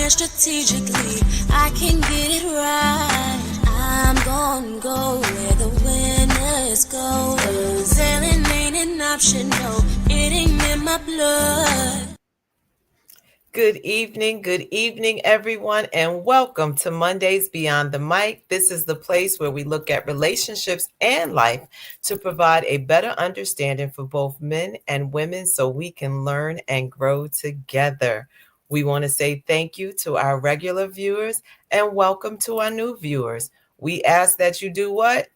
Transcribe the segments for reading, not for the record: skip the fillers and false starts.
Strategically, I can get it right. I'm gonna go where the winners go. Sailing ain't an option, no, it ain't in my blood. Good evening, everyone, and welcome to Mondays Beyond the Mic. This is the place where we look at relationships and life to provide a better understanding for both men and women so we can learn and grow together. We want to say thank you to our regular viewers and welcome to our new viewers. We ask that you do what?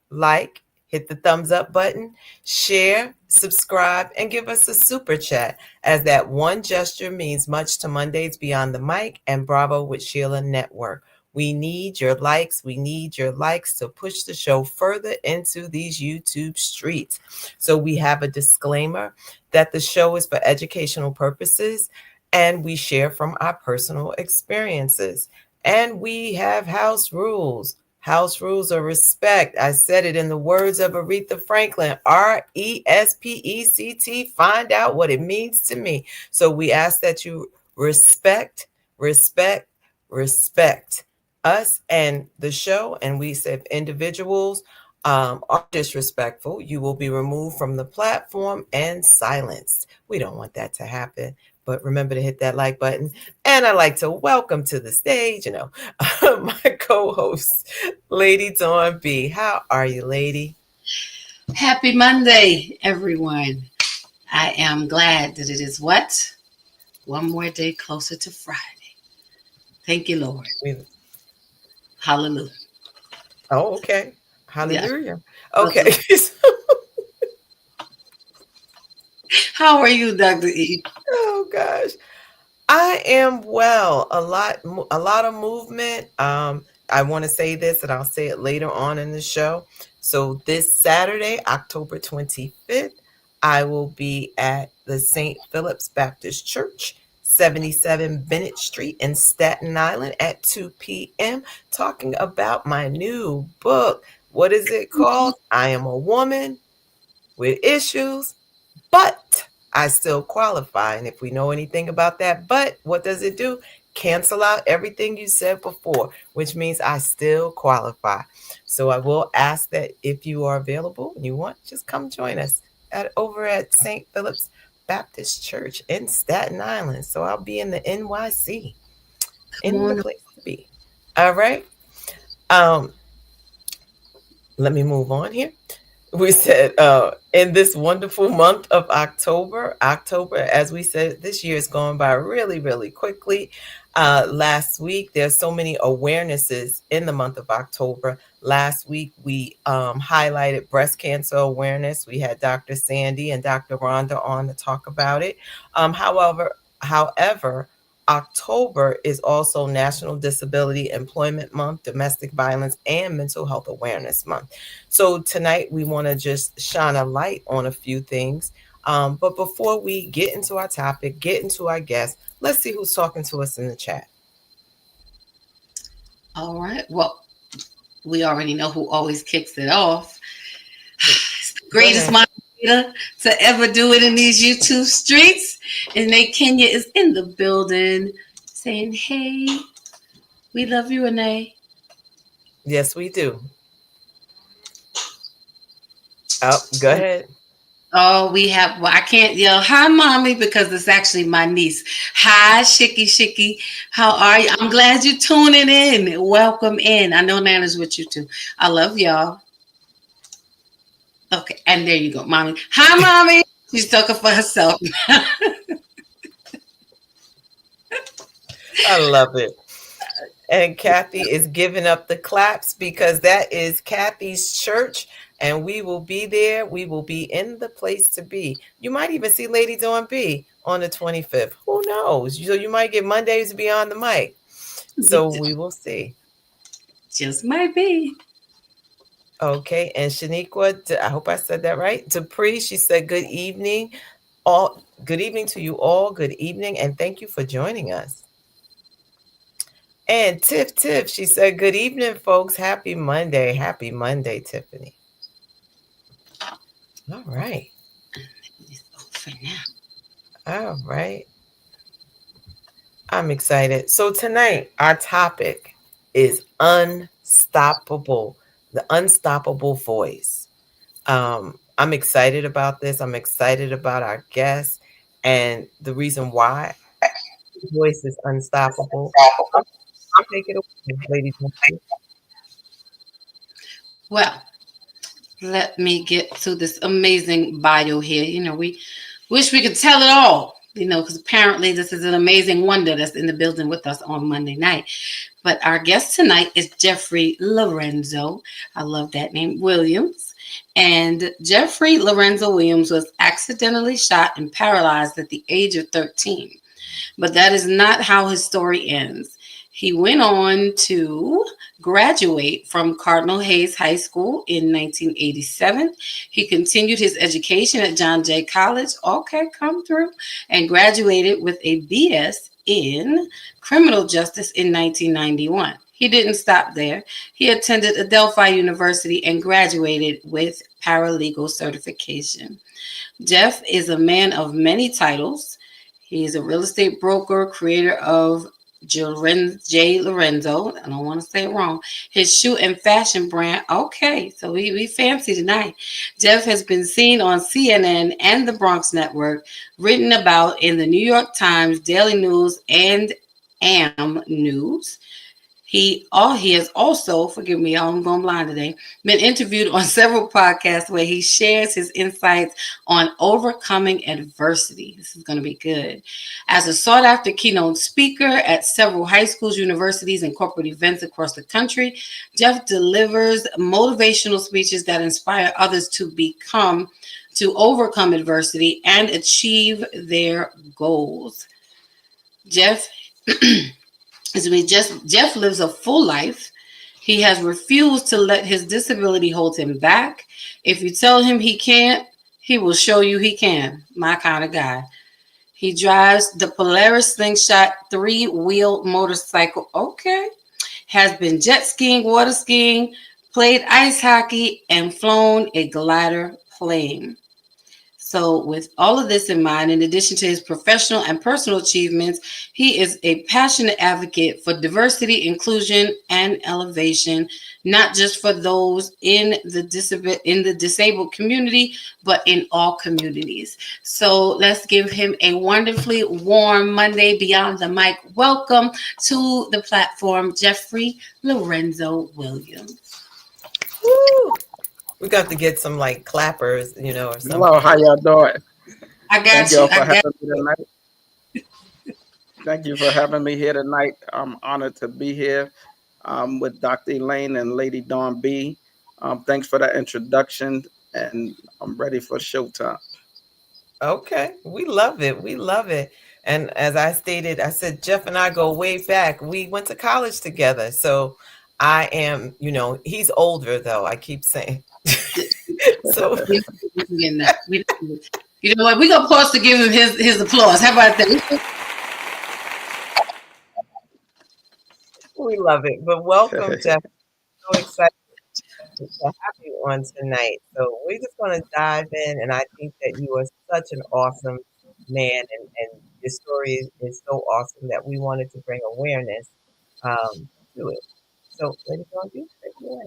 Like, hit the thumbs up button, share, subscribe, and give us a super chat, as that one gesture means much to Mondays Beyond the Mic and Bravo with Sheila Network. We need your likes. We need your likes to push the show further into these YouTube streets. So we have a disclaimer that the show is for educational purposes and we share from our personal experiences. And we have house rules. House rules of respect. I said it in the words of Aretha Franklin, RESPECT. Find out what it means to me. So we ask that you respect us and the show. And we said if individuals are disrespectful, you will be removed from the platform and silenced. We don't want that to happen. But remember to hit that like button. And I'd like to welcome to the stage, my co-host, Lady Dawn B. How are you, lady? Happy Monday, everyone. I am glad that it is what? One more day closer to Friday. Thank you, Lord. Hallelujah. Oh, okay. Hallelujah. Yeah. Okay. How are you, Dr. E? Oh gosh, I am well. A lot of movement. I want to say this, and I'll say it later on in the show. So this Saturday, October 25th, I will be at the St. Philip's Baptist Church, 77 Bennett Street in Staten Island at 2 p.m. talking about my new book. What is it called? I Am a Woman with Issues, but I still qualify. And if we know anything about that, but what does it do? Cancel out everything you said before, which means I still qualify. So I will ask that if you are available and you want, just come join us over at St. Philip's Baptist Church in Staten Island. So I'll be in the NYC, in the place to be. All right. Let me move on here. We said in this wonderful month of October, as we said, this year is going by really, really quickly. Last week, there's so many awarenesses in the month of October. Last week, we highlighted breast cancer awareness. We had Dr. Sandy and Dr. Rhonda on to talk about it. However, October is also National Disability Employment Month, Domestic Violence, and Mental Health Awareness Month. So tonight we want to just shine a light on a few things. But before we get into our topic, get into our guest, let's see who's talking to us in the chat. All right. Well, we already know who always kicks it off. It's the greatest moderator to ever do it in these YouTube streets. And Renee Kenya is in the building saying, hey, we love you, Renee. Yes, we do. Oh, go ahead. Oh, I can't yell, hi, mommy, because it's actually my niece. Hi, Shiki. How are you? I'm glad you're tuning in. Welcome in. I know Nana's with you too. I love y'all. Okay, and there you go, mommy. Hi, mommy. She's talking for herself. I love it. And Kathy is giving up the claps because that is Kathy's church. And we will be there. We will be in the place to be. You might even see Lady Dawn B on the 25th. Who knows? So you might get Mondays Beyond the Mic. So we will see. Just might be. Okay, and Shaniqua, I hope I said that right. Dupree, she said good evening. All good evening to you all. Good evening, and thank you for joining us. And Tiff, she said good evening, folks. Happy Monday. Happy Monday, Tiffany. All right. It's over now. All right. I'm excited. So tonight, our topic is unstoppable, the unstoppable voice. I'm excited about this. I'm excited about our guests and the reason why the voice is unstoppable. I'll, I'll take it away, ladies and gentlemen. Well, let me get to this amazing bio here. We wish we could tell it all, because apparently this is an amazing wonder that's in the building with us on Monday night. But our guest tonight is Jeffery Lorenzo. I love that name, Williams. And Jeffery Lorenzo Williams was accidentally shot and paralyzed at the age of 13. But that is not how his story ends. He went on to graduate from Cardinal Hayes High School in 1987. He continued his education at John Jay College. Okay, come through. And graduated with a BS in criminal justice in 1991. He didn't stop there. He attended Adelphi University and graduated with paralegal certification. Jeff is a man of many titles. He is a real estate broker, creator of J. Lorenzo. I don't want to say it wrong. His shoe and fashion brand. Okay, so we fancy tonight. Jeff has been seen on CNN and the Bronx Network, written about in the New York Times, Daily News, and AM News. He has also, forgive me, I'm going blind today, been interviewed on several podcasts where he shares his insights on overcoming adversity. This is going to be good. As a sought after keynote speaker at several high schools, universities, and corporate events across the country, Jeff delivers motivational speeches that inspire others to overcome adversity and achieve their goals. Jeff Jeff lives a full life. He has refused to let his disability hold him back. If you tell him he can't, he will show you he can. My kind of guy. He drives the Polaris Slingshot 3-wheel motorcycle. Okay. Has been jet skiing, water skiing, played ice hockey, and flown a glider plane. So, with all of this in mind, in addition to his professional and personal achievements, he is a passionate advocate for diversity, inclusion, and elevation, not just for those in the disabled community, but in all communities. So, let's give him a wonderfully warm Monday Beyond the Mic. Welcome to the platform, Jeffery Lorenzo Williams. Woo! We got to get some like clappers, or something. Hello, how y'all doing? I got Thank you. y'all for having me tonight. Thank you for having me here tonight. I'm honored to be here with Dr. Elaine and Lady Dawn B. Thanks for that introduction, and I'm ready for showtime. Okay, we love it. We love it. And as I stated, I said Jeff and I go way back. We went to college together. So I am, he's older though. I keep saying. So You know what? We're gonna pause to give him his applause. How about that? we love it. But welcome, Jeff. So excited to have you on tonight. So we're just going to dive in, and I think that you are such an awesome man, and your story is so awesome that we wanted to bring awareness to it. So, ladies and gentlemen, take it away.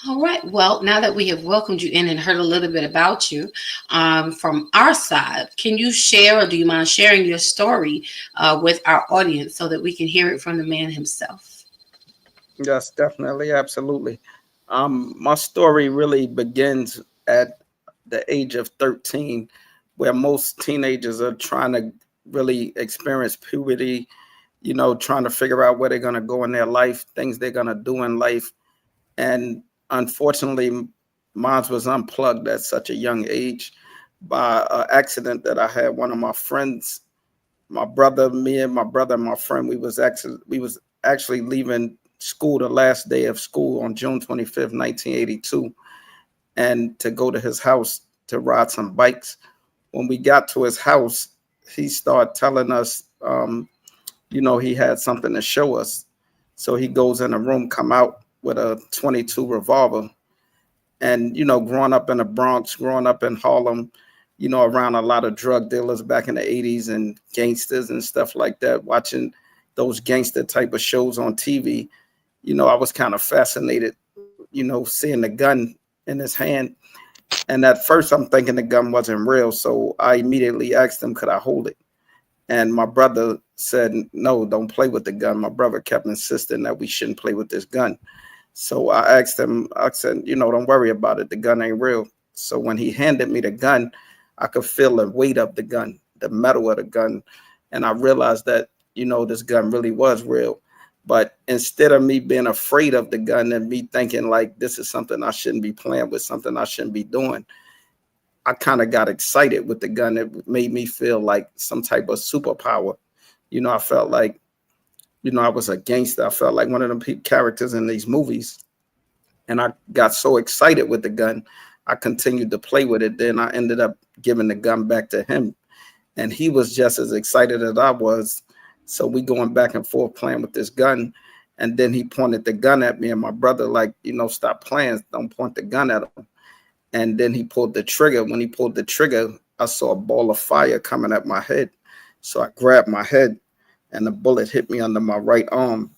All right. Well, now that we have welcomed you in and heard a little bit about you from our side, can you share, or do you mind sharing your story with our audience so that we can hear it from the man himself? Yes, definitely, absolutely. My story really begins at the age of 13, where most teenagers are trying to really experience puberty, trying to figure out where they're going to go in their life, things they're going to do in life. And unfortunately, mine was unplugged at such a young age by an accident that I had. One of my friends, my brother, me and my brother and my friend, we was actually leaving school the last day of school on June 25th, 1982, and to go to his house to ride some bikes. When we got to his house, he started telling us, he had something to show us. So he goes in the room, come out with a 22 revolver. And, growing up in the Bronx, growing up in Harlem, around a lot of drug dealers back in the 80s and gangsters and stuff like that, watching those gangster type of shows on TV, I was kind of fascinated, seeing the gun in his hand. And at first I'm thinking the gun wasn't real. So I immediately asked him, could I hold it? And my brother said, no, don't play with the gun. My brother kept insisting that we shouldn't play with this gun. So I asked him, I said, don't worry about it. The gun ain't real. So when he handed me the gun, I could feel the weight of the gun, the metal of the gun. And I realized that, this gun really was real. But instead of me being afraid of the gun and me thinking like this is something I shouldn't be playing with, something I shouldn't be doing, I kind of got excited with the gun. It made me feel like some type of superpower. I felt like, I was a gangster. I felt like one of the characters in these movies. And I got so excited with the gun, I continued to play with it. Then I ended up giving the gun back to him. And he was just as excited as I was. So we going back and forth playing with this gun. And then he pointed the gun at me and my brother, like, stop playing. Don't point the gun at him. And then he pulled the trigger. When he pulled the trigger, I saw a ball of fire coming at my head. So I grabbed my head and the bullet hit me under my right arm.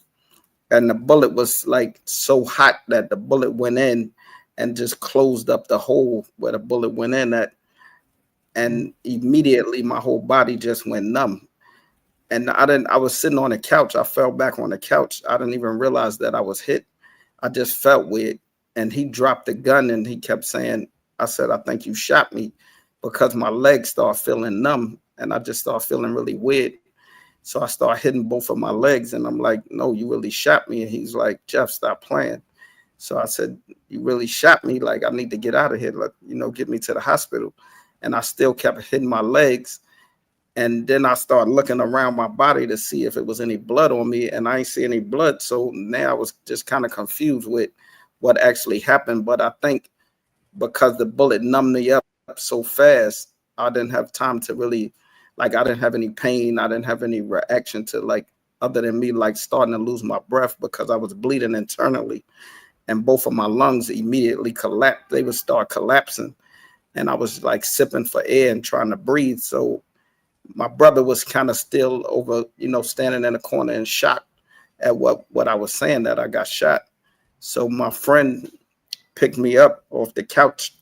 And the bullet was like so hot that the bullet went in and just closed up the hole where the bullet went in at. And immediately my whole body just went numb. And I was sitting on the couch. I fell back on the couch. I didn't even realize that I was hit. I just felt weird. And he dropped the gun and he kept saying, I said, I think you shot me, because my legs started feeling numb and I just started feeling really weird. So I started hitting both of my legs and I'm like, no, you really shot me. And he's like, Jeff, stop playing. So I said, you really shot me? Like, I need to get out of here. Like, get me to the hospital. And I still kept hitting my legs. And then I started looking around my body to see if it was any blood on me. And I ain't see any blood. So now I was just kind of confused with what actually happened. But I think because the bullet numbed me up so fast, I didn't have time to really, like, I didn't have any pain. I didn't have any reaction to, like, other than me, like, starting to lose my breath because I was bleeding internally. And both of my lungs immediately collapsed. They would start collapsing. And I was, like, sipping for air and trying to breathe. So my brother was kind of still over, standing in the corner in shock at what I was saying, that I got shot. So my friend picked me up off the couch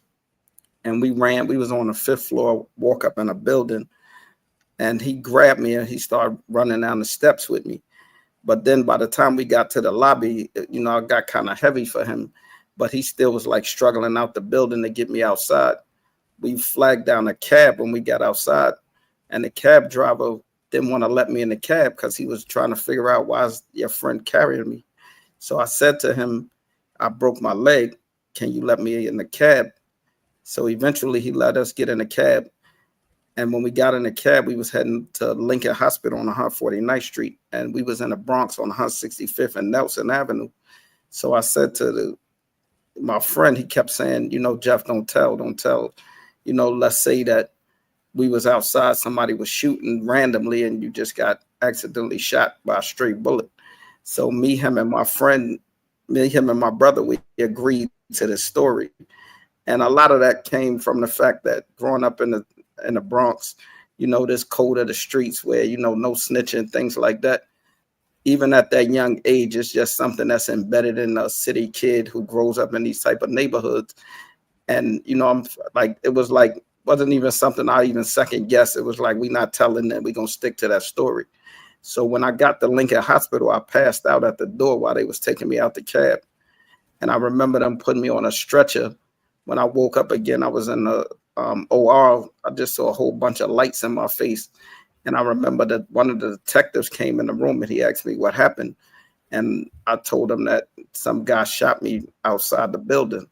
and we ran. We was on the 5th floor, walk up in a building, and he grabbed me and he started running down the steps with me. But then by the time we got to the lobby, I got kind of heavy for him, but he still was like struggling out the building to get me outside. We flagged down a cab when we got outside, and the cab driver didn't want to let me in the cab because he was trying to figure out, why is your friend carrying me? So I said to him, I broke my leg. Can you let me in the cab? So eventually he let us get in the cab. And when we got in the cab, we was heading to Lincoln Hospital on 149th Street. And we was in the Bronx on 165th and Nelson Avenue. So I said to my friend, he kept saying, Jeff, don't tell. Let's say that we was outside, somebody was shooting randomly and you just got accidentally shot by a stray bullet. So me, him, and my brother, we agreed to this story. And a lot of that came from the fact that growing up in the Bronx, this code of the streets where, no snitching, things like that. Even at that young age, it's just something that's embedded in a city kid who grows up in these type of neighborhoods. And, I'm like, it was like, wasn't even something I even second guess. It was like, we not telling that, we going to stick to that story. So when I got to Lincoln Hospital, I passed out at the door while they was taking me out the cab. And I remember them putting me on a stretcher. When I woke up again, I was in the OR. I just saw a whole bunch of lights in my face. And I remember that one of the detectives came in the room and he asked me what happened. And I told him that some guy shot me outside the building.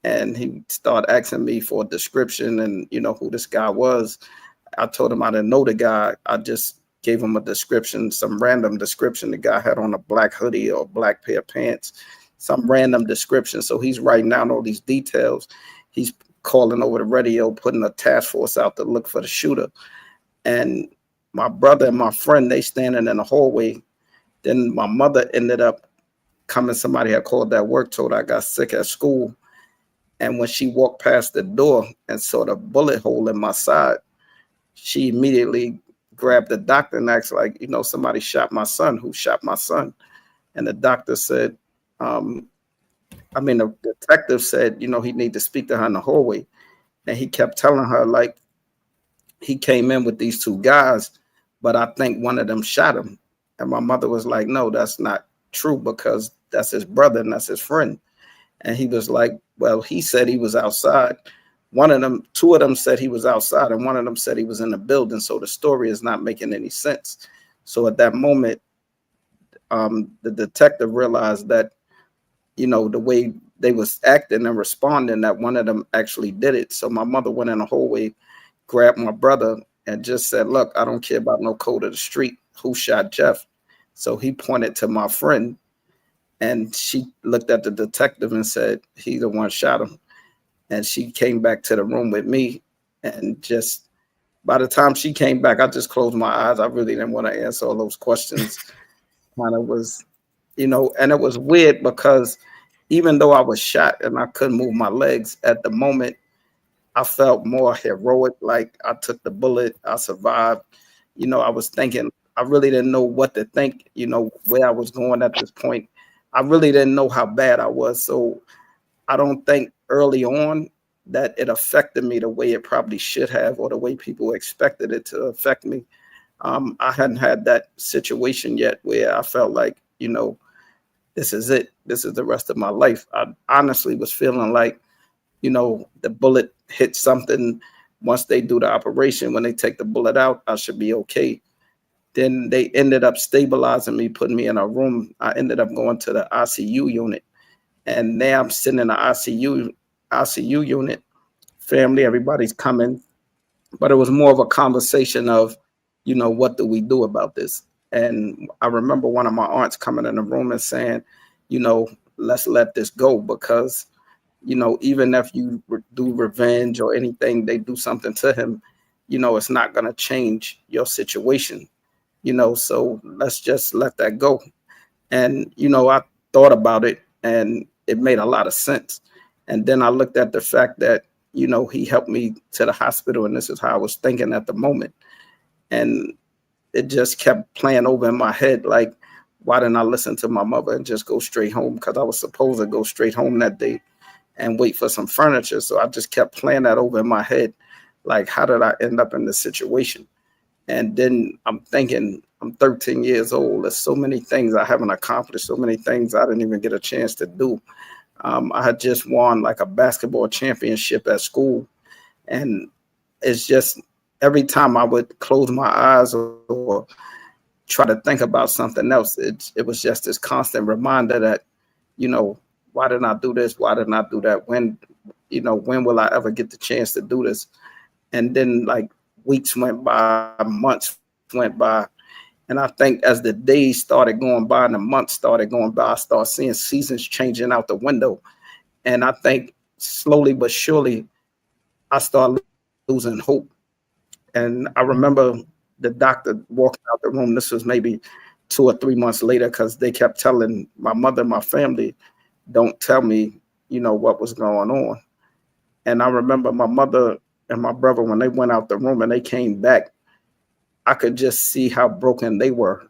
And he started asking me for a description and, who this guy was. I told him I didn't know the guy. I just gave him a description, some random description. The guy had on a black hoodie or a black pair of pants, some random description. So he's writing down all these details. He's calling over the radio, putting a task force out to look for the shooter. And my brother and my friend, they standing in the hallway. Then my mother ended up coming. Somebody had called at work, told her I got sick at school. And when she walked past the door and saw the bullet hole in my side, she immediately grabbed the doctor and asked, like, somebody shot my son. Who shot my son? And the doctor said, the detective said, he need to speak to her in the hallway. And he kept telling her, like, he came in with these two guys, but I think one of them shot him. And my mother was like, no, that's not true, because that's his brother and that's his friend. And he was like, well, he said he was outside. Two of them said he was outside, and one of them said he was in the building. So the story is not making any sense. So at that moment, the detective realized that, the way they was acting and responding, that one of them actually did it. So my mother went in the hallway, grabbed my brother, and just said, look, I don't care about no code of the street. Who shot Jeff? So he pointed to my friend, and she looked at the detective and said, he the one shot him. And she came back to the room with me. And just by the time she came back, I just closed my eyes. I really didn't want to answer all those questions. Kind of was, and it was weird because even though I was shot and I couldn't move my legs at the moment, I felt more heroic. Like I took the bullet, I survived. I was thinking, I really didn't know what to think, where I was going at this point. I really didn't know how bad I was. So I don't think early on that it affected me the way it probably should have, or the way people expected it to affect me. I hadn't had that situation yet where I felt like, this is it. This is the rest of my life. I honestly was feeling like, the bullet hit something. Once they do the operation, when they take the bullet out, I should be okay. Then they ended up stabilizing me, putting me in a room. I ended up going to the ICU unit. And now I'm sitting in the ICU unit. Family, everybody's coming. But it was more of a conversation of, what do we do about this? And I remember one of my aunts coming in the room and saying, let's let this go, because, even if you do revenge or anything, they do something to him, it's not going to change your situation, so let's just let that go. And, I thought about it, and it made a lot of sense. And then I looked at the fact that, he helped me to the hospital, and this is how I was thinking at the moment. And it just kept playing over in my head, like, why didn't I listen to my mother and just go straight home? Because I was supposed to go straight home that day and wait for some furniture. So I just kept playing that over in my head, like, how did I end up in this situation? And then I'm thinking, I'm 13 years old. There's so many things I haven't accomplished, so many things I didn't even get a chance to do. I had just won like a basketball championship at school. And it's just every time I would close my eyes or try to think about something else, it was just this constant reminder that, why didn't I do this? Why didn't I do that? When will I ever get the chance to do this? And then like weeks went by, months went by. And I think as the days started going by and the months started going by, I started seeing seasons changing out the window. And I think slowly but surely, I started losing hope. And I remember the doctor walking out the room. This was maybe 2 or 3 months later, because they kept telling my mother and my family, don't tell me, what was going on. And I remember my mother and my brother, when they went out the room and they came back, I could just see how broken they were.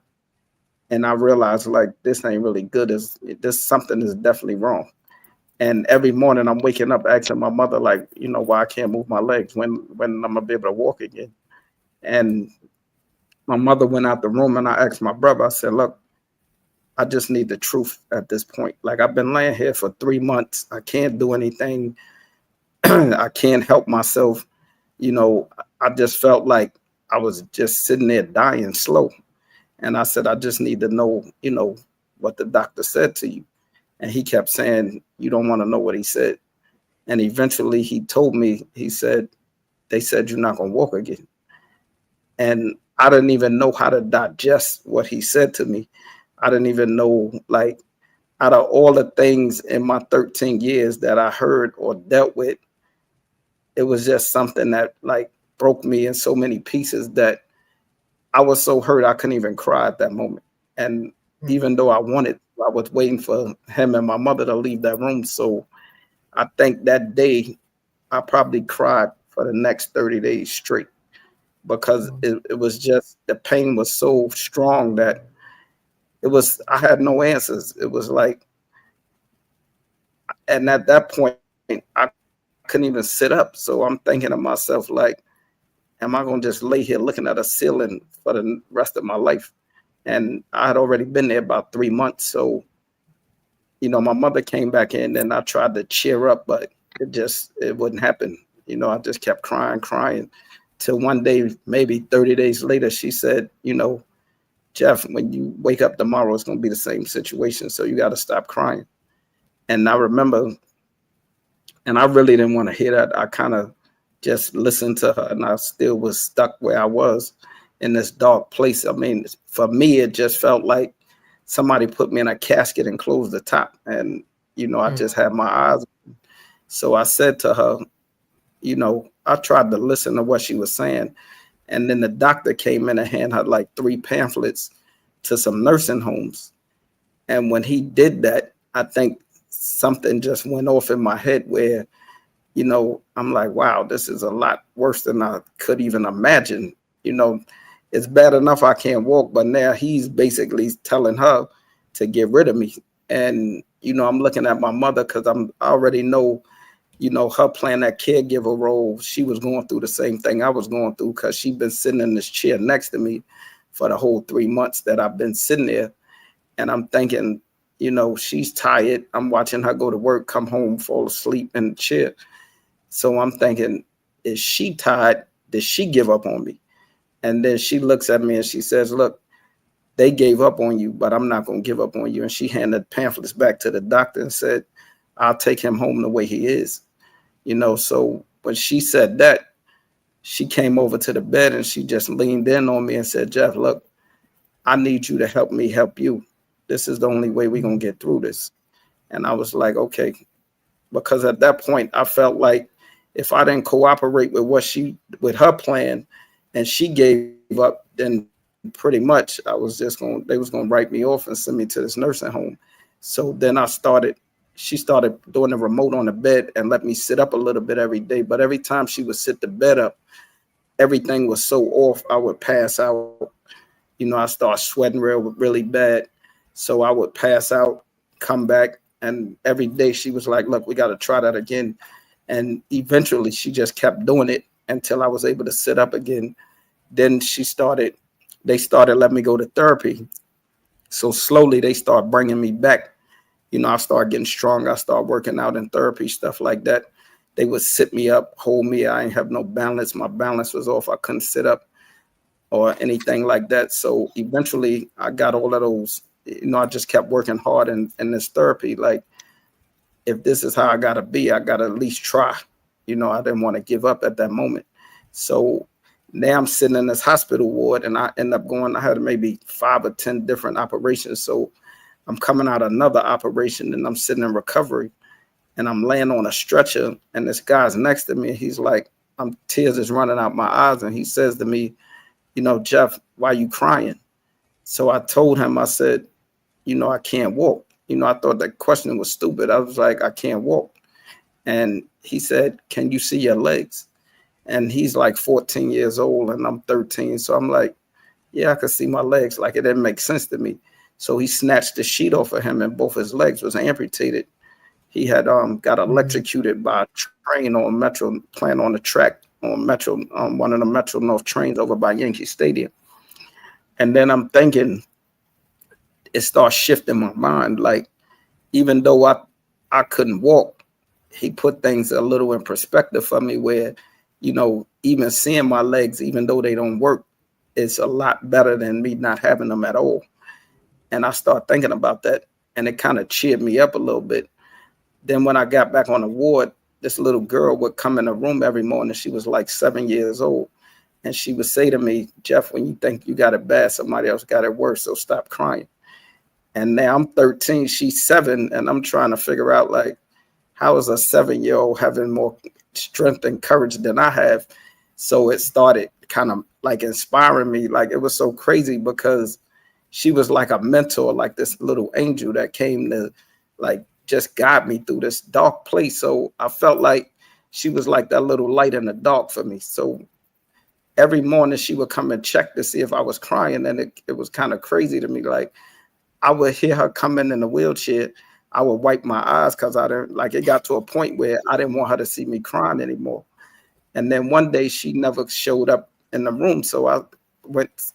And I realized, like, this ain't really good. This something is definitely wrong. And every morning I'm waking up asking my mother, like, why I can't move my legs, when I'm gonna be able to walk again. And my mother went out the room, and I asked my brother, I said, look, I just need the truth at this point. Like, I've been laying here for 3 months. I can't do anything. I can't help myself. I just felt like I was just sitting there dying slow. And I said, I just need to know, what the doctor said to you. And he kept saying, you don't want to know what he said. And eventually he told me, he said, they said you're not going to walk again. And I didn't even know how to digest what he said to me. I didn't even know, like, out of all the things in my 13 years that I heard or dealt with, it was just something that like broke me in so many pieces that I was so hurt I couldn't even cry at that moment. And even though I wanted, I was waiting for him and my mother to leave that room. So I think that day I probably cried for the next 30 days straight because it was just the pain was so strong that I had no answers. It was like, and at that point I couldn't even sit up. So I'm thinking to myself, like, am I going to just lay here looking at a ceiling for the rest of my life? And I had already been there about 3 months. So, my mother came back in and I tried to cheer up, but it wouldn't happen. I just kept crying, crying till one day, maybe 30 days later, she said, Jeff, when you wake up tomorrow, it's going to be the same situation. So you got to stop crying. And I remember, and I really didn't want to hear that. I kind of just listened to her and I still was stuck where I was in this dark place. I mean, for me, it just felt like somebody put me in a casket and closed the top. And, I just had my eyes. So I said to her, I tried to listen to what she was saying. And then the doctor came in and handed her like 3 pamphlets to some nursing homes. And when he did that, I think something just went off in my head where, I'm like, wow, this is a lot worse than I could even imagine. It's bad enough I can't walk, but now he's basically telling her to get rid of me. And, I'm looking at my mother because I already know, her playing that caregiver role. She was going through the same thing I was going through because she'd been sitting in this chair next to me for the whole 3 months that I've been sitting there. And I'm thinking, she's tired. I'm watching her go to work, come home, fall asleep in the chair. So I'm thinking, is she tired? Did she give up on me? And then she looks at me and she says, look, they gave up on you, but I'm not going to give up on you. And she handed pamphlets back to the doctor and said, I'll take him home the way he is. So when she said that, she came over to the bed and she just leaned in on me and said, Jeff, look, I need you to help me help you. This is the only way we're going to get through this. And I was like, okay, because at that point I felt like if I didn't cooperate with her plan and she gave up, then pretty much they was going to write me off and send me to this nursing home. So then she started doing the remote on the bed and let me sit up a little bit every day. But every time she would sit the bed up, everything was so off, I would pass out. I start sweating really bad. So I would pass out, come back. And every day she was like, look, we got to try that again. And eventually she just kept doing it until I was able to sit up again. Then they started letting me go to therapy. So slowly they start bringing me back. I started getting stronger. I started working out in therapy, stuff like that. They would sit me up, hold me. I didn't have no balance. My balance was off. I couldn't sit up or anything like that. So eventually I got all of those. I just kept working hard in this therapy. Like, if this is how I got to be, I got to at least try. I didn't want to give up at that moment. So now I'm sitting in this hospital ward and I end up I had maybe 5 or 10 different operations. So I'm coming out of another operation and I'm sitting in recovery and I'm laying on a stretcher and this guy's next to me. He's like, tears is running out my eyes. And he says to me, Jeff, why are you crying? So I told him, I said, I can't walk. I thought that question was stupid. I was like, I can't walk. And he said, can you see your legs? And he's like 14 years old and I'm 13. So I'm like, yeah, I could see my legs. Like, it didn't make sense to me. So he snatched the sheet off of him and both his legs was amputated. He had got electrocuted by a train on Metro, playing on the track on Metro, one of the Metro North trains over by Yankee Stadium. And then I'm thinking, it starts shifting my mind. Like, even though I couldn't walk, he put things a little in perspective for me where, even seeing my legs, even though they don't work, it's a lot better than me not having them at all. And I start thinking about that and it kind of cheered me up a little bit. Then when I got back on the ward, this little girl would come in the room every morning. She was like 7 years old. And she would say to me, Jeff, when you think you got it bad, somebody else got it worse, so stop crying. And now I'm 13, she's 7, and I'm trying to figure out, like, how is a 7-year-old having more strength and courage than I have? So it started kind of like inspiring me. Like, it was so crazy because she was like a mentor, like this little angel that came to like just guide me through this dark place. So I felt like she was like that little light in the dark for me. So every morning she would come and check to see if I was crying. And it was kind of crazy to me. Like, I would hear her come in the wheelchair. I would wipe my eyes because I didn't like, it got to a point where I didn't want her to see me crying anymore. And then one day she never showed up in the room. So I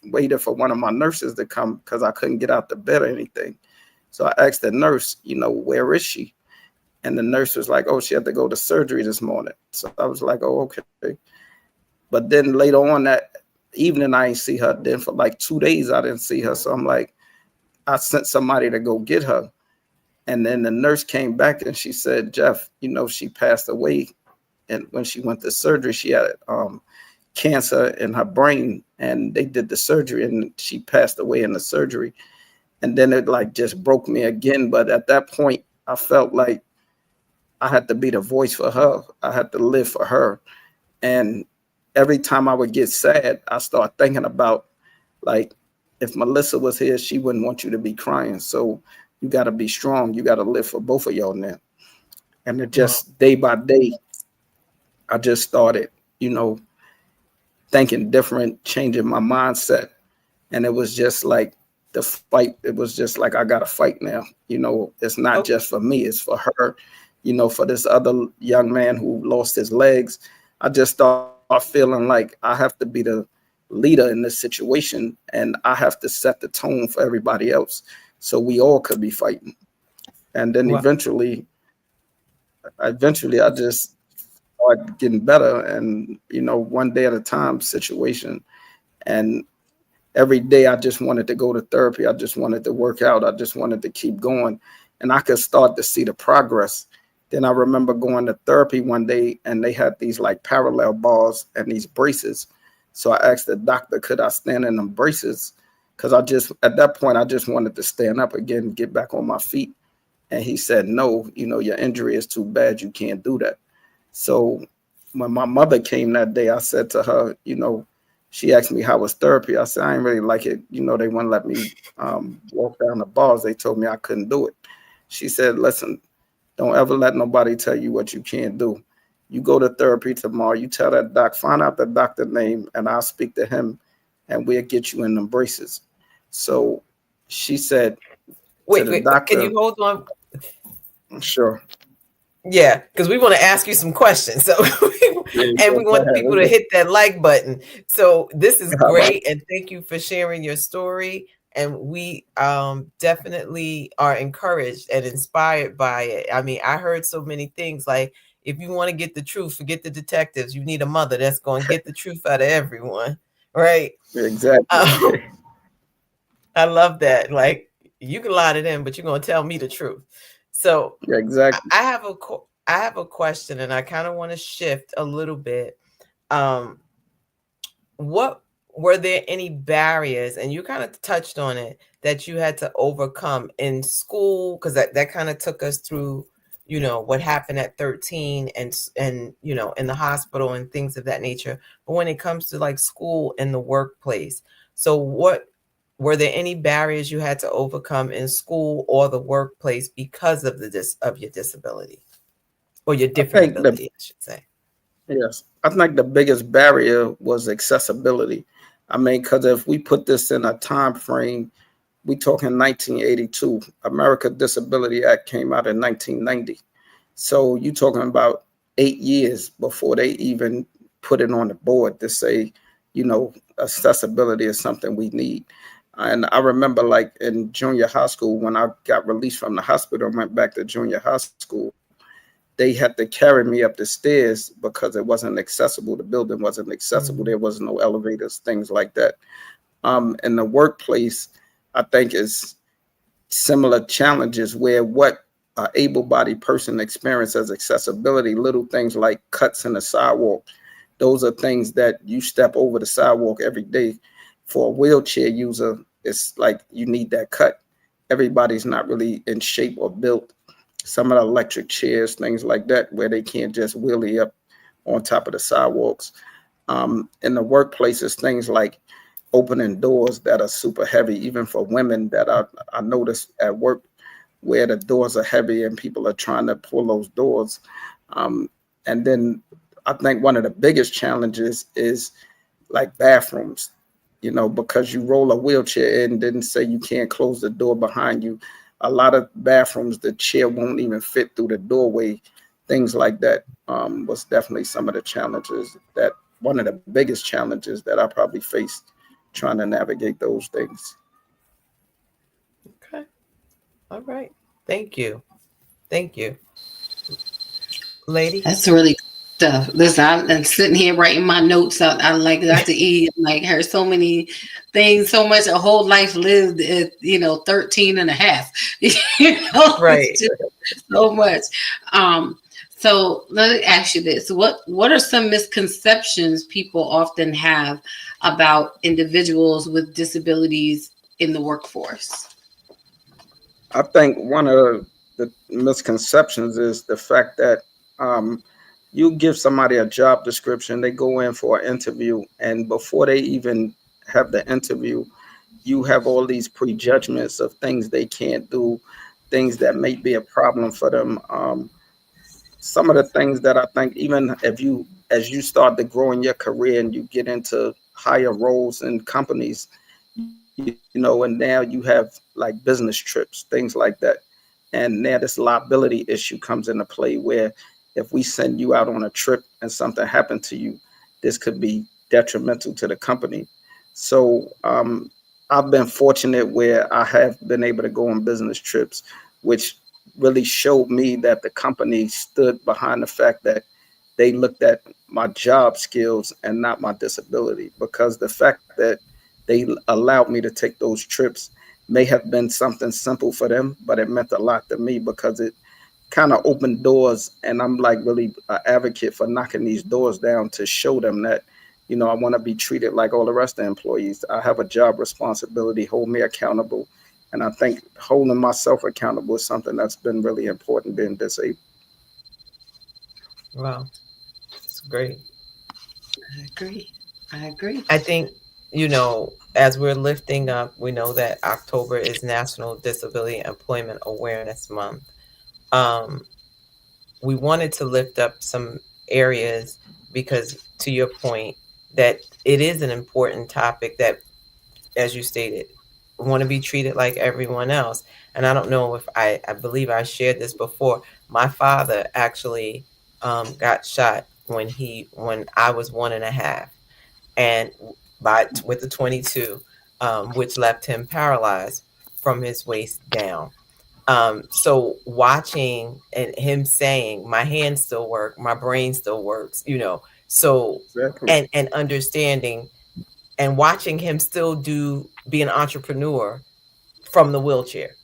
waited for one of my nurses to come because I couldn't get out the bed or anything. So I asked the nurse, where is she? And the nurse was like, oh, she had to go to surgery this morning. So I was like, oh, okay. But then later on that evening, I didn't see her. Then for like 2 days, I didn't see her. So I'm like, I sent somebody to go get her. And then the nurse came back and she said, Jeff, she passed away. And when she went to surgery, she had cancer in her brain, and they did the surgery and she passed away in the surgery. And then it like just broke me again. But at that point, I felt like I had to be the voice for her. I had to live for her. And every time I would get sad, I start thinking about, like, if Melissa was here, she wouldn't want you to be crying. So you got to be strong. You got to live for both of y'all now. And it just day by day, I just started, thinking different, changing my mindset. And it was just like the fight. It was just like, I got to fight now. It's not just for me. It's for her, for this other young man who lost his legs. I just start feeling like I have to be the leader in this situation, and I have to set the tone for everybody else so we all could be fighting. And then eventually I just started getting better, and one day at a time situation. And every day I just wanted to go to therapy. I just wanted to work out. I just wanted to keep going, and I could start to see the progress. Then I remember going to therapy one day, and they had these like parallel bars and these braces. So I asked the doctor, could I stand in them braces? Because at that point, I just wanted to stand up again, get back on my feet. And he said, no, your injury is too bad. You can't do that. So when my mother came that day, I said to her, she asked me how was therapy. I said, I didn't really like it. They wouldn't let me walk down the bars. They told me I couldn't do it. She said, listen, don't ever let nobody tell you what you can't do. You go to therapy tomorrow. You tell that doc, find out the doctor name, and I'll speak to him, and we'll get you in them braces. So she said, wait, doctor, can you hold on? Sure. Yeah, because we want to ask you some questions. So, and we want people to hit that like button. So this is great, and thank you for sharing your story. And we definitely are encouraged and inspired by it. I mean, I heard so many things like, if you want to get the truth, forget the detectives. You need a mother that's going to get the truth out of everyone, right? Exactly. I love that. Like, you can lie to them, but you're going to tell me the truth. So exactly. I have a question, and I kind of want to shift a little bit. What were there any barriers, and you kind of touched on it, that you had to overcome in school? Because that kind of took us through, what happened at 13 and in the hospital and things of that nature. But when it comes to like school and the workplace, so what were there any barriers you had to overcome in school or the workplace because of your disability or your different ability, I should say? Yes, I think the biggest barrier was accessibility. I mean, because if we put this in a time frame, we talking 1982. America Disability Act came out in 1990. So you talking about 8 years before they even put it on the board to say, accessibility is something we need. And I remember like in junior high school, when I got released from the hospital and went back to junior high school, they had to carry me up the stairs because it wasn't accessible. The building wasn't accessible. There was no elevators, things like that. In the workplace, I think is similar challenges where what an able-bodied person experiences as accessibility, little things like cuts in the sidewalk, those are things that you step over the sidewalk every day. For a wheelchair user, it's like you need that cut. Everybody's not really in shape or built. Some of the electric chairs, things like that, where they can't just wheelie up on top of the sidewalks. In the workplaces, things like opening doors that are super heavy, even for women that I notice at work where the doors are heavy and people are trying to pull those doors. Um, and then I think one of the biggest challenges is like bathrooms, because you roll a wheelchair in, didn't say you can't close the door behind you. A lot of bathrooms, the chair won't even fit through the doorway, things like that. Was definitely some of the challenges that one of the biggest challenges that I probably faced trying to navigate those things. Okay. All right. Thank you. Thank you. Lady? That's really good stuff. Listen, I'm sitting here writing my notes out. I like Dr. E. Like her so many things, so much, a whole life lived at, 13 and a half. Right. It's just so much. Um, so let me ask you this. What are some misconceptions people often have about individuals with disabilities in the workforce? I think one of the misconceptions is the fact that um, you give somebody a job description, they go in for an interview, and before they even have the interview, you have all these prejudgments of things they can't do, things that may be a problem for them. Some of the things that I think, even if you, as you start to grow in your career and you get into higher roles in companies, and now you have like business trips, things like that. And now this liability issue comes into play where if we send you out on a trip and something happened to you, this could be detrimental to the company. So I've been fortunate where I have been able to go on business trips, which really showed me that the company stood behind the fact that they looked at my job skills and not my disability, because the fact that they allowed me to take those trips may have been something simple for them, but it meant a lot to me because it kind of opened doors. And I'm like really an advocate for knocking these doors down to show them that, I want to be treated like all the rest of the employees. I have a job responsibility, hold me accountable. And I think holding myself accountable is something that's been really important being disabled. Wow. It's great. I agree. I agree. I think, as we're lifting up, we know that October is National Disability Employment Awareness Month. Um, we wanted to lift up some areas because, to your point, that it is an important topic that, as you stated, want to be treated like everyone else. And I don't know if I believe I shared this before. My father actually got shot when I was 1.5, and with the 22, which left him paralyzed from his waist down. So watching and him saying, "My hands still work, my brain still works," so Exactly. and understanding and watching him still be an entrepreneur from the wheelchair.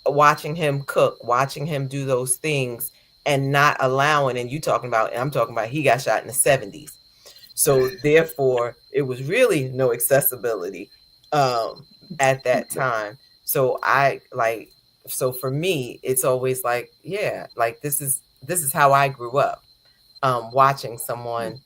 Watching him cook, watching him do those things, and not allowing. And I'm talking about he got shot in the 70s. So therefore, it was really no accessibility at that time. So so for me, it's always like, yeah, like this is how I grew up, watching someone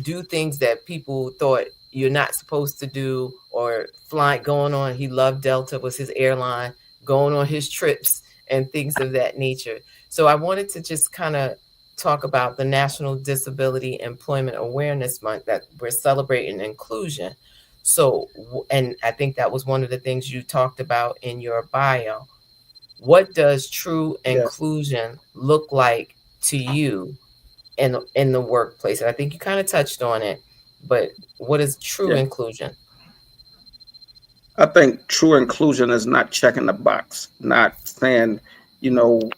do things that people thought you're not supposed to do, or flying, going on. He loved Delta, was his airline, going on his trips and things of that nature. So I wanted to just kind of talk about the National Disability Employment Awareness Month, that we're celebrating inclusion. So, and I think that was one of the things you talked about in your bio. What does true Yes. inclusion look like to you in the workplace? And I think you kind of touched on it, but what is true Yeah. inclusion? I think true inclusion is not checking the box, not saying,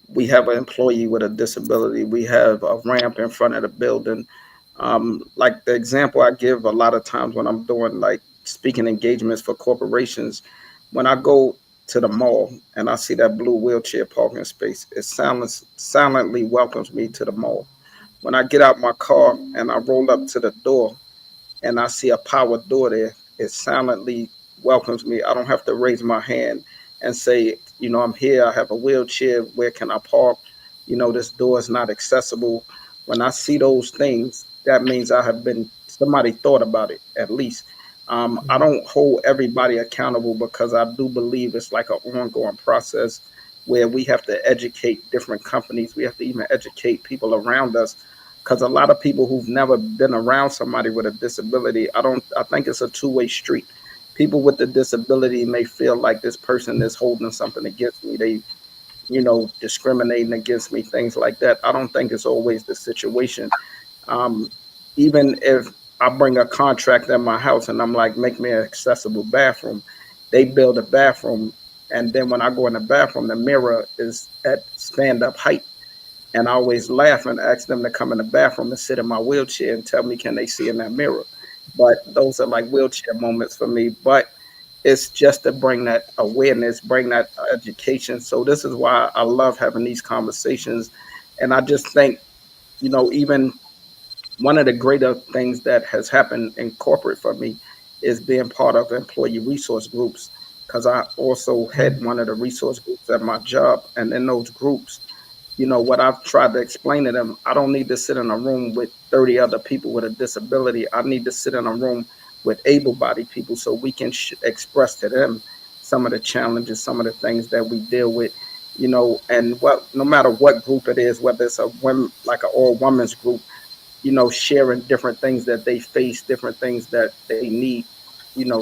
we have an employee with a disability, we have a ramp in front of the building. Like the example I give a lot of times when I'm doing like speaking engagements for corporations, when I go to the mall and I see that blue wheelchair parking space, it silently welcomes me to the mall. When I get out my car and I roll up to the door and I see a power door there, it silently welcomes me. I don't have to raise my hand and say, I'm here. I have a wheelchair. Where can I park? This door is not accessible. When I see those things, that means I have been, somebody thought about it at least. I Mhm. don't hold everybody accountable because I do believe it's like an ongoing process where we have to educate different companies. We have to even educate people around us because a lot of people who've never been around somebody with a disability, I think it's a two-way street. People with the disability may feel like this person is holding something against me. They, discriminating against me, things like that. I don't think it's always the situation. um, Even if I bring a contract in my house and I'm like, make me an accessible bathroom, they build a bathroom, and then when I go in the bathroom, the mirror is at stand up height, and I always laugh and ask them to come in the bathroom and sit in my wheelchair and tell me, can they see in that mirror? But those are like wheelchair moments for me. But it's just to bring that awareness, bring that education. So this is why I love having these conversations. And I just think, even one of the greater things that has happened in corporate for me is being part of employee resource groups, because I also Mhm. had one of the resource groups at my job. And in those groups, what I've tried to explain to them, I don't need to sit in a room with 30 other people with a disability. I need to sit in a room with able bodied people so we can express to them some of the challenges, some of the things that we deal with, and no matter what group it is, whether it's a women, like an all women's group, sharing different things that they face, different things that they need,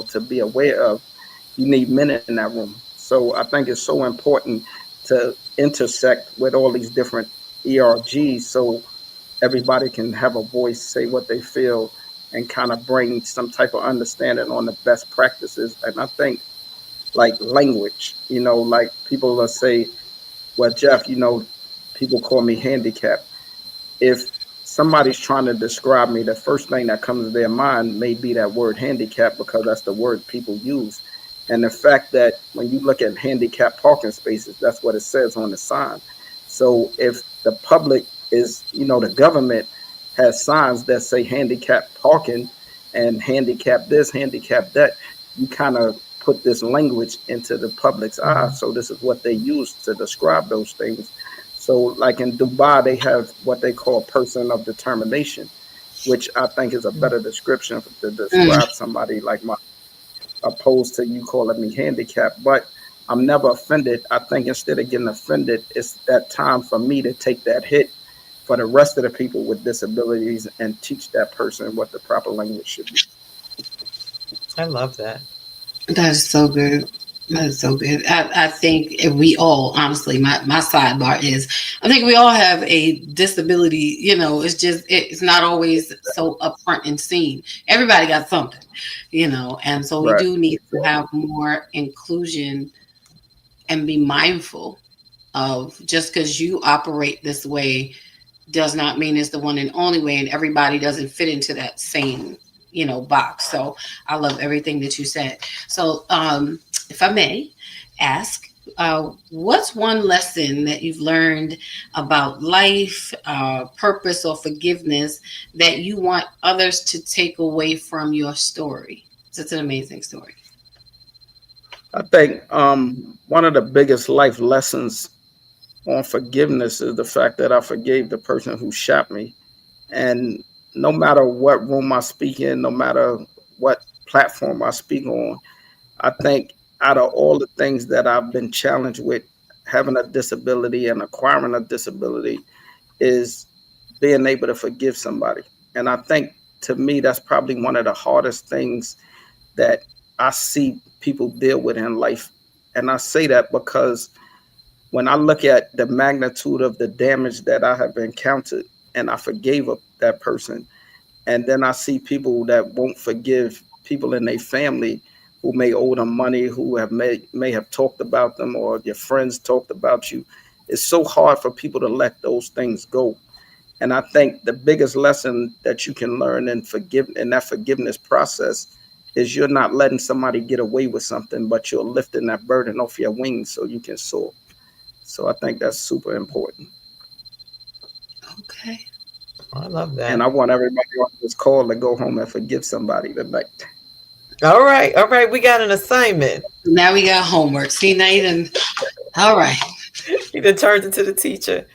to be aware of. You need men in that room. So I think it's so important to intersect with all these different ERGs so everybody can have a voice, say what they feel, and kind of bring some type of understanding on the best practices. And I think like language, like people will say, well, Jeff, people call me handicapped. If somebody's trying to describe me, the first thing that comes to their mind may be that word handicap because that's the word people use. And the fact that when you look at handicap parking spaces, that's what it says on the sign. So if the public is, the government has signs that say handicap parking and handicap this, handicap that, you kind of put this language into the public's eye. Mhm. So this is what they use to describe those things. So, like in Dubai, they have what they call person of determination, which I think is a better description to Mm. describe somebody like my, opposed to you calling me handicapped. But I'm never offended. I think instead of getting offended, it's that time for me to take that hit for the rest of the people with disabilities and teach that person what the proper language should be. I love that. That is so good. That is so good. I think if we all, honestly, my sidebar is, I think we all have a disability. It's just, it's not always so upfront and seen. Everybody got something, and so we Right. do need to have more inclusion and be mindful of, just because you operate this way does not mean it's the one and only way, and everybody doesn't fit into that same box. So I love everything that you said. So if I may ask, what's one lesson that you've learned about life, purpose, or forgiveness that you want others to take away from your story? It's an amazing story. I think one of the biggest life lessons on forgiveness is the fact that I forgave the person who shot me. And no matter what room I speak in, no matter what platform I speak on, I think out of all the things that I've been challenged with, having a disability and acquiring a disability is being able to forgive somebody. And I think to me, that's probably one of the hardest things that I see people deal with in life. And I say that because when I look at the magnitude of the damage that I have encountered and I forgave that person, and then I see people that won't forgive people in their family who may owe them money, who may have talked about them, or your friends talked about you. It's so hard for people to let those things go. And I think the biggest lesson that you can learn in that forgiveness process is you're not letting somebody get away with something, but you're lifting that burden off your wings so you can soar. So I think that's super important. Okay. I love And that. I want everybody on this call to go home and forgive somebody tonight. All right, all right. We got an assignment. Now we got homework. See, now you done. All right. He then turned into the teacher.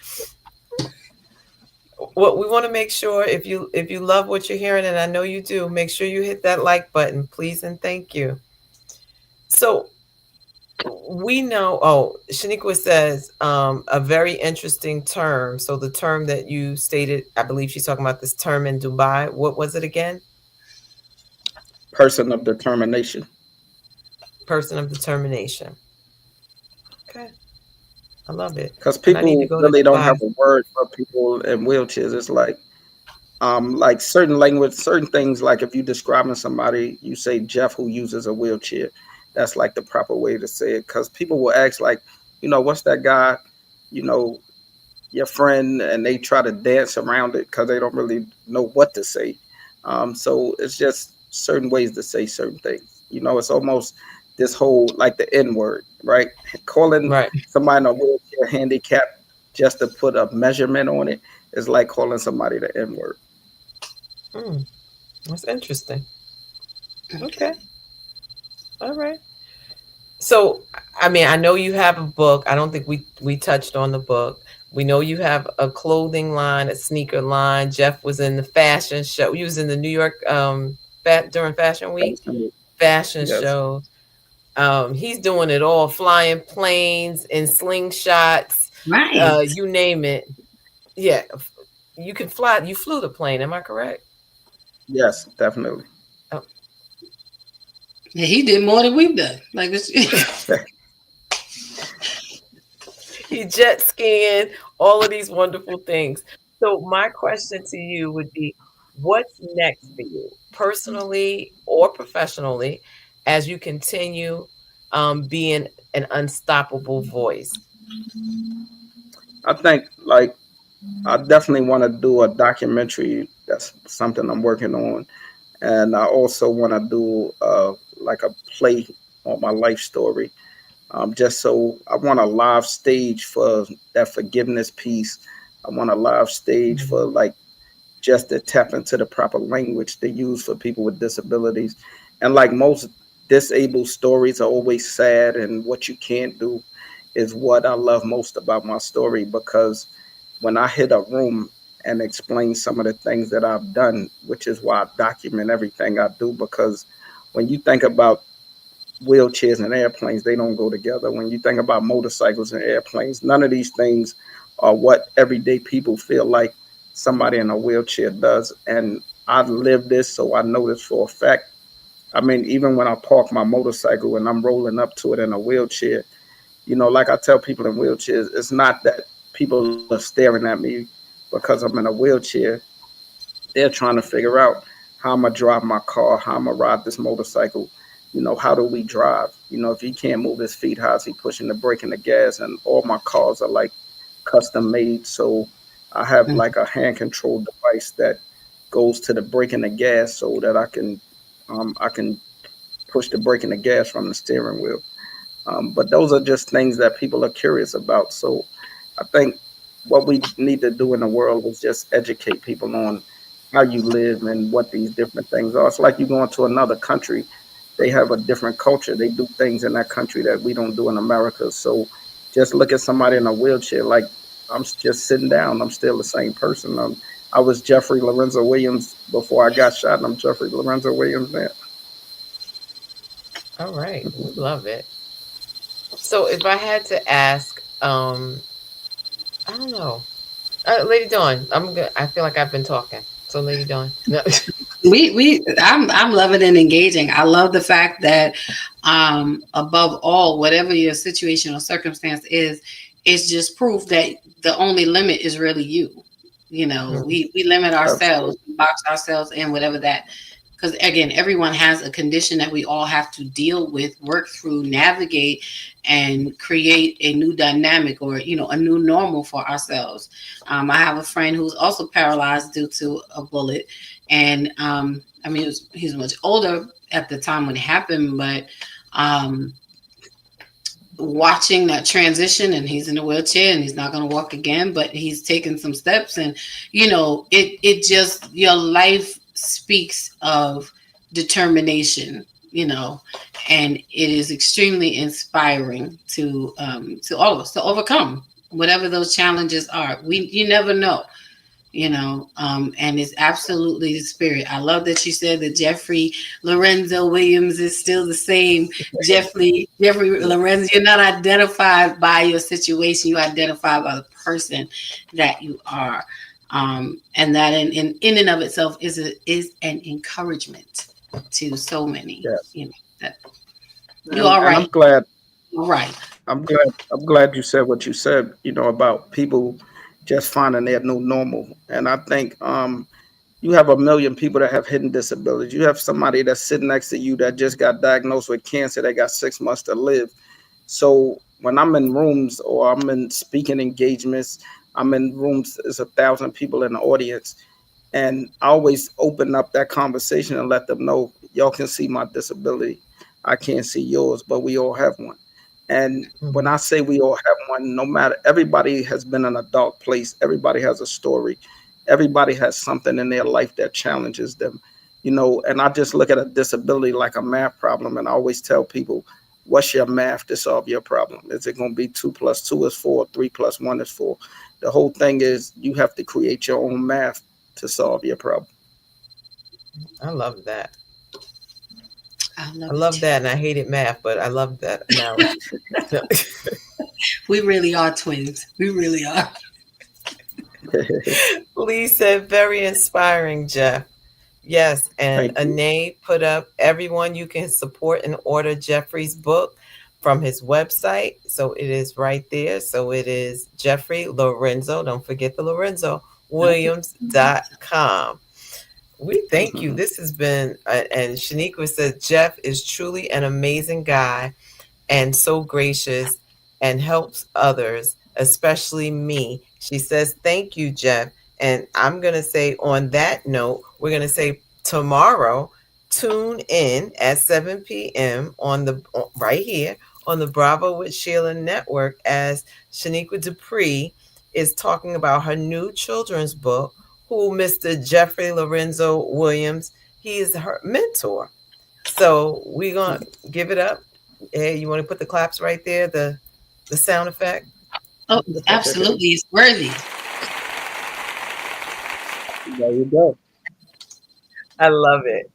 What we want to make sure, if you love what you're hearing, and I know you do, make sure you hit that like button, please and thank you. So we know. Oh, Shaniqua says a very interesting term. So the term that you stated, I believe she's talking about this term in Dubai. What was it again? Person of determination. Person of determination. Okay, I love it. Because And I need to people go to really don't have Dubai. a word for people in wheelchairs. It's like certain language, certain things, like if you describing somebody, you say Jeff who uses a wheelchair. That's like the proper way to say it. Because people will ask, like, what's that guy, you know, your friend, and they try to dance around it because they don't really know what to say. So it's just certain ways to say certain things. It's almost this whole like the N word, right? Calling Right. somebody in a wheelchair handicapped just to put a measurement on it is like calling somebody the N word. Mm, that's interesting. Okay. All right. So, I mean, I know you have a book. I don't think we touched on the book. We know you have a clothing line, a sneaker line. Jeff was in the fashion show. He was in the New York during Fashion Week fashion Yes, show. He's doing it all, flying planes and slingshots, Right. you name it. Yeah, you can fly. You flew the plane. Am I correct? yes, definitely. Oh, Yeah, he did more than we've done. Like it's, he jet skiing, all of these wonderful things. So my question to you would be, what's next for you, personally or professionally, as you continue being an unstoppable voice? I think like I definitely want to do a documentary. That's something I'm working on, and I also want to do like a play on my life story. Just so I want a live stage for that forgiveness piece. I want a live stage for Mhm. like just to tap into the proper language they use for people with disabilities. And like most disabled stories are always sad, and what you can't do is what I love most about my story, because when I hit a room and explain some of the things that I've done, which is why I document everything I do, because when you think about wheelchairs and airplanes, they don't go together. When you think about motorcycles and airplanes, none of these things are what everyday people feel like somebody in a wheelchair does. And I live this, so I know this for a fact. I mean, even when I park my motorcycle and I'm rolling up to it in a wheelchair, like I tell people in wheelchairs, it's not that people are staring at me because I'm in a wheelchair. They're trying to figure out how I'm gonna drive my car, how I'm gonna ride this motorcycle. How do we drive? If he can't move his feet, how's he pushing the brake and the gas? And all my cars are like custom made, so I have like a hand control device that goes to the brake and the gas, so that I can push the brake and the gas from the steering wheel. But those are just things that people are curious about. So I think what we need to do in the world is just educate people on how you live and what these different things are. It's like you go into another country, they have a different culture. They do things in that country that we don't do in America. So just look at somebody in a wheelchair, like I'm just sitting down. I'm still the same person. I was Jeffrey Lorenzo Williams before I got shot, and I'm Jeffrey Lorenzo Williams now. All right, we love it. So if I had to ask, I don't know, Lady Dawn, I'm good. I feel like I've been talking. So Lady Dawn, no. I'm loving and engaging. I love the fact that above all, whatever your situation or circumstance is, it's just proof that the only limit is really you. Mm, We limit ourselves, Absolutely. we box ourselves in, whatever that, because again, everyone has a condition that we all have to deal with, work through, navigate, and create a new dynamic, or a new normal for ourselves. I have a friend who's also paralyzed due to a bullet, and I mean, he's much older at the time when it happened, but um, watching that transition, and he's in a wheelchair and he's not going to walk again, but he's taken some steps. And it just, your life speaks of determination, and it is extremely inspiring to all of us to overcome whatever those challenges are. You never know, and it's absolutely the spirit. I love that you said that Jeffrey Lorenzo Williams is still the same Jeffrey Lorenzo. You're not identified by your situation, you identify by the person that you are. And that in and of itself is an encouragement to so many. Yes. That you are And right. I'm glad. You're right. I'm glad you said what you said, about people just finding their new normal. And I think you have a million people that have hidden disabilities. You have somebody that's sitting next to you that just got diagnosed with cancer. They got 6 months to live. So when I'm in rooms or I'm in speaking engagements, I'm in rooms, there's 1,000 people in the audience. And I always open up that conversation and let them know, y'all can see my disability. I can't see yours, but we all have one. And when I say we all have one, no matter, everybody has been in a dark place. Everybody has a story. Everybody has something in their life that challenges them, and I just look at a disability like a math problem. And I always tell people, what's your math to solve your problem? Is it going to be 2 + 2 is 4, 3 + 1 is 4? The whole thing is you have to create your own math to solve your problem. I love that. I I love it love too. that. And I hated math, but I love that analogy. We really are twins. We really are. Lee said, very inspiring, Jeff. Yes, and Thank you. Anae put up, everyone, you can support and order Jeffrey's book from his website. So it is right there. So it is Jeffrey Lorenzo, don't forget the Lorenzo, Williams.com. We thank you. Mhm. This has been, and Shaniqua said, Jeff is truly an amazing guy and so gracious and helps others, especially me. She says, thank you, Jeff. And I'm going to say, on that note, we're going to say tomorrow, tune in at 7 p.m. right here on the Bravo with Sheila Network as Shaniqua Dupree is talking about her new children's book, who Mr. Jeffrey Lorenzo Williams, he is her mentor. So we're going to give it up. Hey, you want to put the claps right there, the sound effect? Oh, absolutely. It's worthy. There you go. I love it.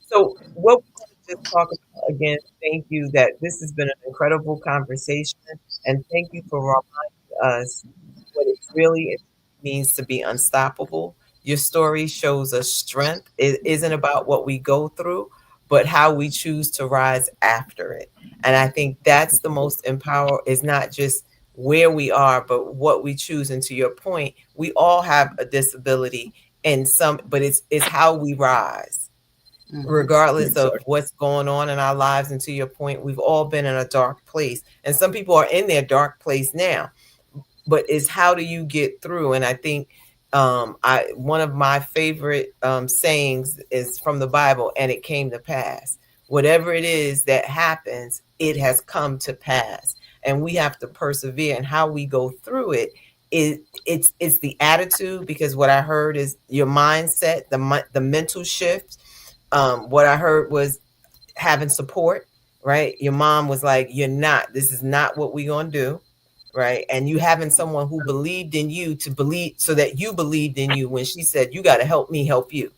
So what we're going to just talk about again, thank you that this has been an incredible conversation, and thank you for reminding us what it really means to be unstoppable. Your story shows us strength. It isn't about what we go through, but how we choose to rise after it. And I think that's the most empower is not just where we are, but what we choose. And to your point, we all have a disability and some, but it's how we rise Mhm. regardless of Exactly. what's going on in our lives. And to your point, we've all been in a dark place, and some people are in their dark place now, but it's how do you get through? And I think I one of my favorite sayings is from the Bible, and it came to pass. Whatever it is that happens, it has come to pass, and we have to persevere. And how we go through it is it's the attitude, because what I heard is your mindset, the mental shift. What I heard was having support, right? Your mom was like, "You're not. This is not what we're gonna do." Right. And you having someone who believed in you to believe, so that you believed in you when she said, you got to help me help you.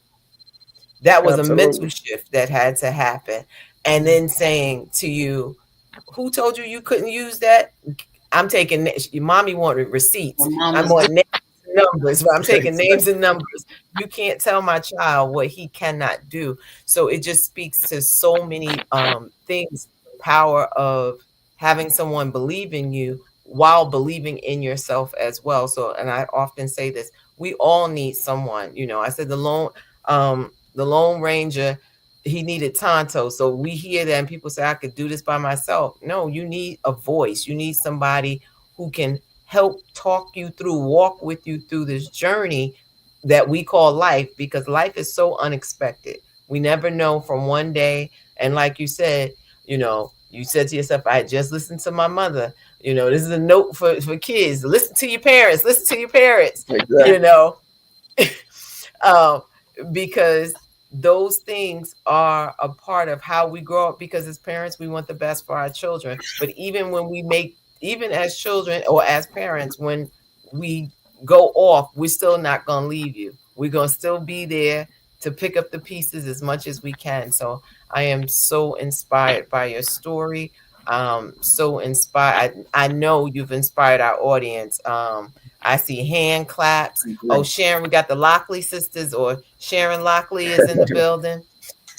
That was a mental Absolutely. shift that had to happen. And then saying to you, who told you you couldn't use that? I'm taking, your mommy wanted My receipts. I'm mama's on names and numbers, but I'm taking names and numbers. You can't tell my child what he cannot do. So it just speaks to so many things, the power of having someone believe in you while believing in yourself as well. So, and I often say this, we all need someone, I said the Lone Ranger, he needed Tonto. So we hear that and people say, I could do this by myself. No, you need a voice. You need somebody who can help talk you through, walk with you through this journey that we call life, because life is so unexpected. We never know from one day. And like you said, you know, You said to yourself, I just listened to my mother. This is a note for kids. Listen to your parents. Listen to your parents. You Exactly. know, um, because those things are a part of how we grow up. Because as parents, we want the best for our children. But even as children or as parents, when we go off, we're still not going to leave you. We're going to still be there to pick up the pieces as much as we can. So I am so inspired by your story. So inspired. I know you've inspired our audience. I see hand claps. Oh, Agree. Sharon, we got the Lockley sisters, or Sharon Lockley is in the building.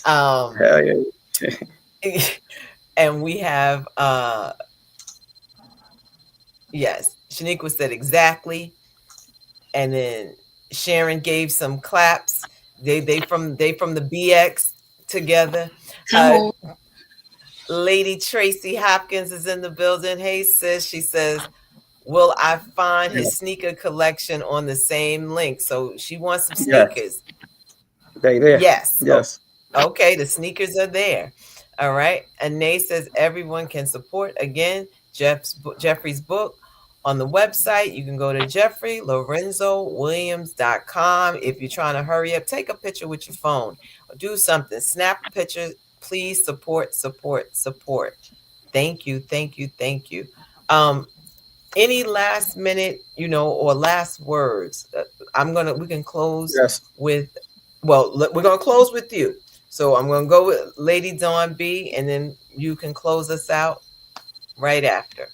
Um, Hell yeah. and we have yes, Shaniqua said exactly, and then Sharon gave some claps. They from the BX together. Come Uh, on. Lady Tracy Hopkins is in the building. Hey sis, she says, will I find his sneaker collection on the same link? So she wants some Yes. sneakers. They there. Yes. Oh, Yes. okay. The sneakers are there. All right. And Nay says everyone can support again Jeffrey's book on the website. You can go to jeffreylorenzowilliams.com. If you're trying to hurry up, take a picture with your phone or do something. Snap a picture. Please support, support, support. Thank you. Thank you. Thank you. Any last minute, or last words? We can close Yes. with, well, we're going to close with you. So I'm going to go with Lady Dawn B, and then you can close us out right after.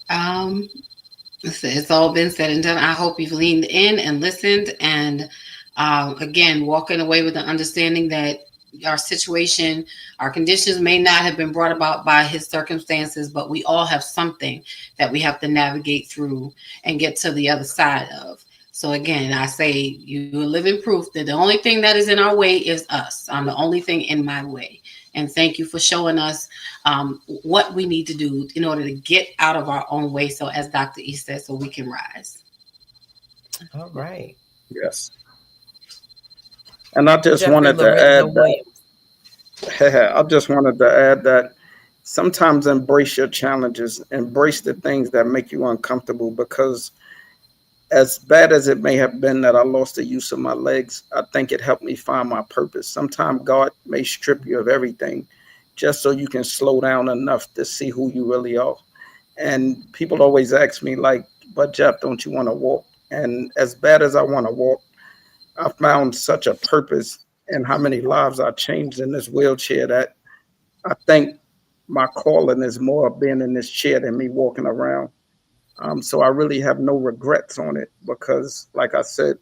Um, it's all been said and done. I hope you've leaned in and listened, and again, walking away with the understanding that our situation, our conditions may not have been brought about by his circumstances, but we all have something that we have to navigate through and get to the other side of. So again, I say you're living proof that the only thing that is in our way is us. I'm the only thing in my way. And thank you for showing us what we need to do in order to get out of our own way. So, as Dr. E said, so we can rise. All right. Yes. And I just Jeffrey wanted to Lorenzo add Williams. that I just wanted to add that sometimes embrace your challenges, embrace the things that make you uncomfortable, because as bad as it may have been that I lost the use of my legs, I think it helped me find my purpose. Sometimes God may strip you of everything just so you can slow down enough to see who you really are. And people always ask me, like, but Jeff, don't you want to walk? And as bad as I want to walk, I found such a purpose in how many lives I changed in this wheelchair that I think my calling is more of being in this chair than me walking around. So I really have no regrets on it because, like I said,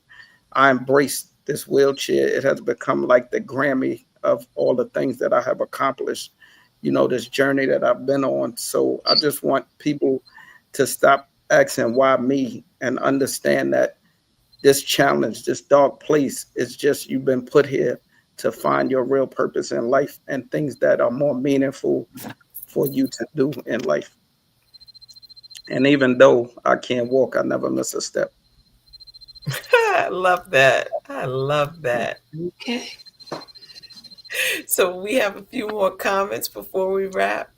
I embrace this wheelchair. It has become like the Grammy of all the things that I have accomplished, this journey that I've been on. So I just want people to stop asking why me and understand that this challenge, this dark place, is just you've been put here to find your real purpose in life and things that are more meaningful for you to do in life. And even though I can't walk, I never miss a step. I love that. I love that. Okay. So we have a few more comments before we wrap.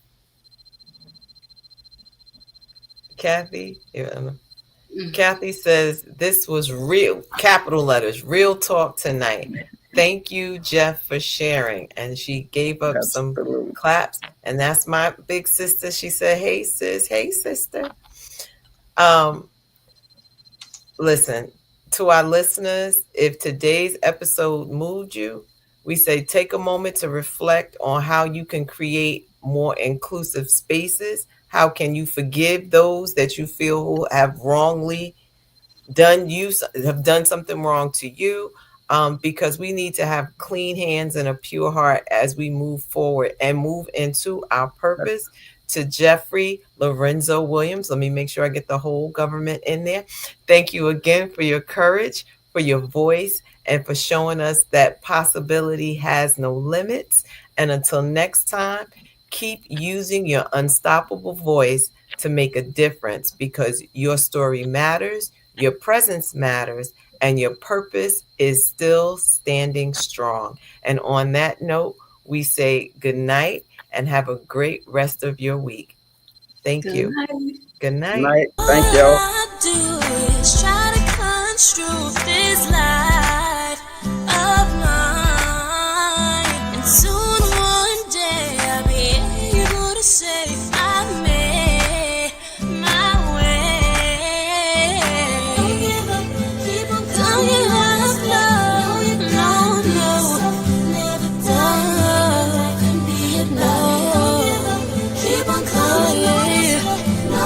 Kathy, Kathy says this was real, capital letters, real talk tonight. Thank you, Jeff, for sharing. And she gave up some Absolutely. claps. And that's my big sister. She said, hey, sis. Hey, sister. Um, Listen, to our listeners, if today's episode moved you, we say take a moment to reflect on how you can create more inclusive spaces. How can you forgive those that you feel who have wrongly have done something wrong to you, because we need to have clean hands and a pure heart as we move forward and move into our purpose. To Jeffrey Lorenzo Williams, let me make sure I get the whole government in there. Thank you again for your courage, for your voice, and for showing us that possibility has no limits. And until next time, keep using your unstoppable voice to make a difference, because your story matters, your presence matters, and your purpose is still standing strong. And on that note, we say good night and have a great rest of your week. Thank Good you. night. Good Good night. night. All Thank y'all. I do is try to construe this life.